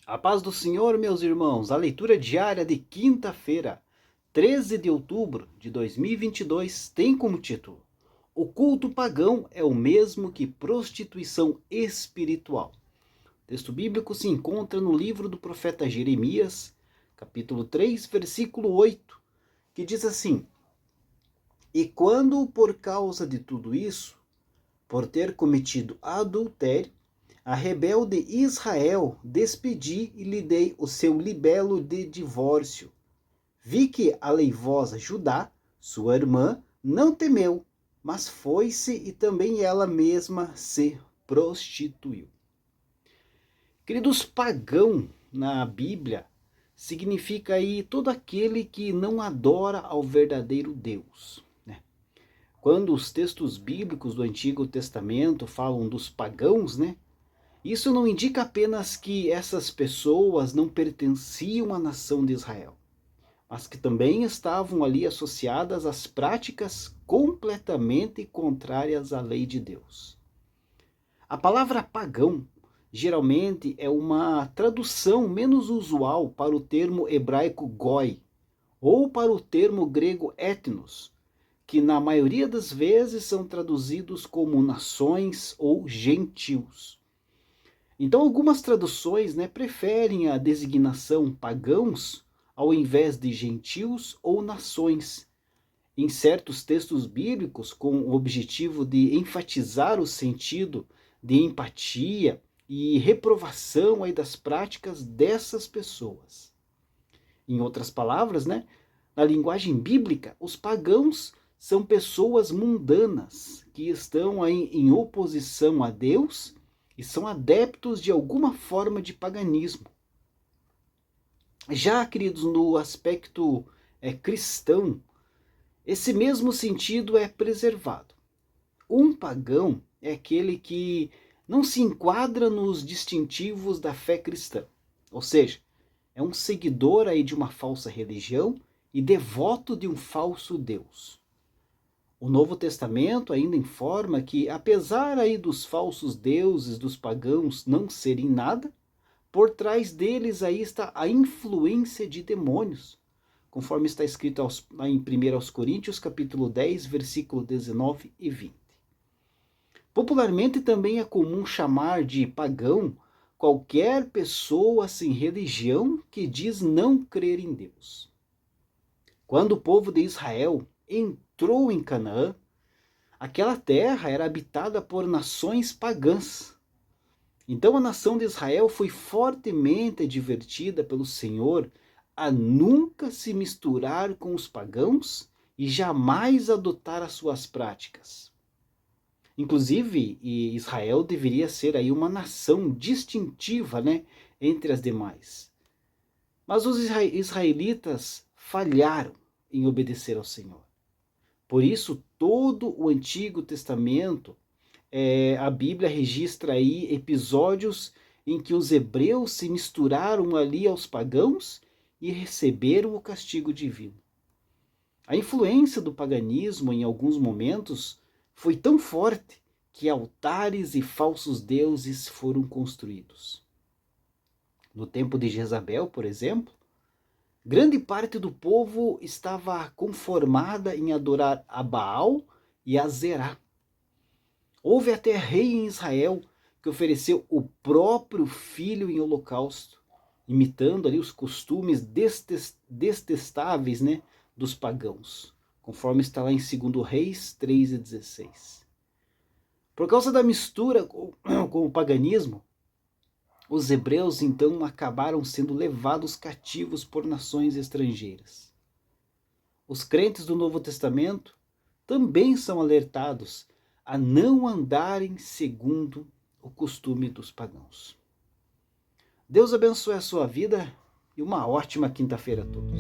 A paz do Senhor, meus irmãos, a leitura diária de quinta-feira, 13 de outubro de 2022, tem como título: O culto pagão é o mesmo que prostituição espiritual. O texto bíblico se encontra no livro do profeta Jeremias, capítulo 3, versículo 8, que diz assim: E quando, por causa de tudo isso, por ter cometido adultério, a rebelde Israel despedi e lhe dei o seu libelo de divórcio. Vi que a leivosa Judá, sua irmã, não temeu, mas foi-se e também ela mesma se prostituiu. Queridos, pagão na Bíblia significa aí todo aquele que não adora ao verdadeiro Deus. Quando os textos bíblicos do Antigo Testamento falam dos pagãos, isso não indica apenas que essas pessoas não pertenciam à nação de Israel, mas que também estavam ali associadas às práticas completamente contrárias à lei de Deus. A palavra pagão geralmente é uma tradução menos usual para o termo hebraico goi, ou para o termo grego etnos, que na maioria das vezes são traduzidos como nações ou gentios. Então, algumas traduções preferem a designação pagãos ao invés de gentios ou nações. Em certos textos bíblicos, com o objetivo de enfatizar o sentido de empatia e reprovação aí das práticas dessas pessoas. Em outras palavras, na linguagem bíblica, os pagãos são pessoas mundanas que estão aí em oposição a Deus e são adeptos de alguma forma de paganismo. Já, queridos, no aspecto cristão, esse mesmo sentido é preservado. Um pagão é aquele que não se enquadra nos distintivos da fé cristã, ou seja, é um seguidor aí de uma falsa religião e devoto de um falso Deus. O Novo Testamento ainda informa que, apesar aí dos falsos deuses dos pagãos não serem nada, por trás deles aí está a influência de demônios, conforme está escrito em 1 Coríntios capítulo 10, versículo 19 e 20. Popularmente também é comum chamar de pagão qualquer pessoa sem religião que diz não crer em Deus. Quando o povo de Israel entrou em Canaã, aquela terra era habitada por nações pagãs. Então a nação de Israel foi fortemente advertida pelo Senhor a nunca se misturar com os pagãos e jamais adotar as suas práticas. Inclusive, Israel deveria ser aí uma nação distintiva, entre as demais. Mas os israelitas falharam em obedecer ao Senhor. Por isso, todo o Antigo Testamento, a Bíblia registra aí episódios em que os hebreus se misturaram ali aos pagãos e receberam o castigo divino. A influência do paganismo em alguns momentos foi tão forte que altares e falsos deuses foram construídos. No tempo de Jezabel, por exemplo, grande parte do povo estava conformada em adorar a Baal e a Zerá. Houve até rei em Israel que ofereceu o próprio filho em holocausto, imitando ali os costumes detestáveis dos pagãos, conforme está lá em 2 Reis 3:16. Por causa da mistura com o paganismo, os hebreus então acabaram sendo levados cativos por nações estrangeiras. Os crentes do Novo Testamento também são alertados a não andarem segundo o costume dos pagãos. Deus abençoe a sua vida e uma ótima quinta-feira a todos.